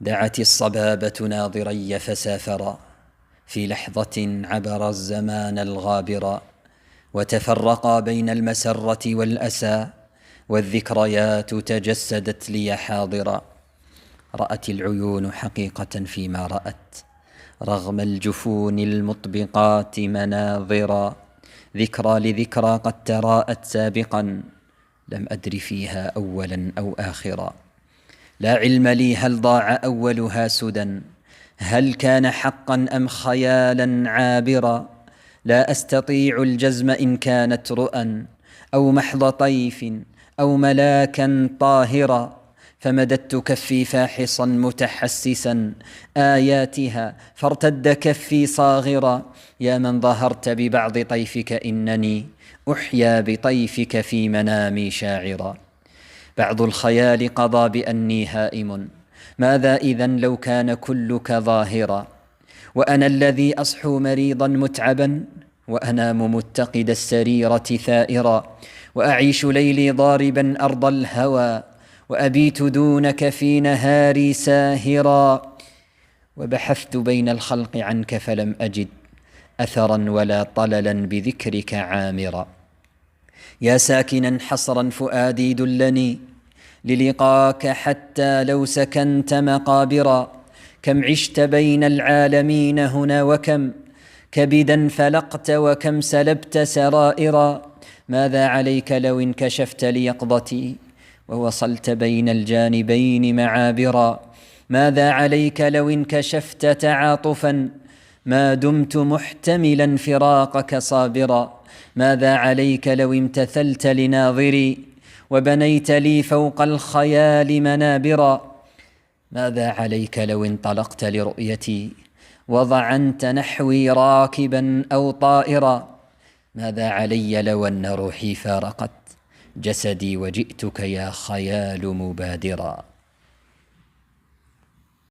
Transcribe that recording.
دعت الصبابة ناظري فسافرا، في لحظة عبر الزمان الغابرا، وتفرقا بين المسرة والأسى، والذكريات تجسدت لي حاضرا. رأت العيون حقيقة فيما رأت، رغم الجفون المطبقات مناظرا، ذكرى لذكرى قد تراءت سابقا، لم أدر فيها أولا أو آخرا. لا علم لي هل ضاع أولها سدى، هل كان حقا أم خيالا عابرا. لا أستطيع الجزم إن كانت رؤى أو محض طيف أو ملاكا طاهرا، فمددت كفي فاحصا متحسسا آياتها، فارتد كفي صاغرا. يا من ظهرت ببعض طيفك إنني أحيا بطيفك في منامي شاعرا. بعض الخيال قضى بأني هائم، ماذا إذن لو كان كلك ظاهرا. وأنا الذي أصحو مريضا متعبا، وأنام متقد السريرة ثائرا، وأعيش ليلي ضاربا أرض الهوى، وأبيت دونك في نهاري ساهرا. وبحثت بين الخلق عنك فلم أجد أثرا ولا طللا بذكرك عامرا. يا ساكنا حصرا فؤادي دلني للقاك، حتى لو سكنت مقابرا. كم عشت بين العالمين هنا، وكم كبدا فلقت، وكم سلبت سرائرا. ماذا عليك لو انكشفت ليقظتي، ووصلت بين الجانبين معابرا. ماذا عليك لو انكشفت تعاطفا، ما دمت محتملا فراقك صابرا. ماذا عليك لو امتثلت لناظري، وبنيت لي فوق الخيال منابرا. ماذا عليك لو انطلقت لرؤيتي، وضعنت نحوي راكبا أو طائرا. ماذا علي لو أن روحي فارقت جسدي، وجئتك يا خيال مبادرا.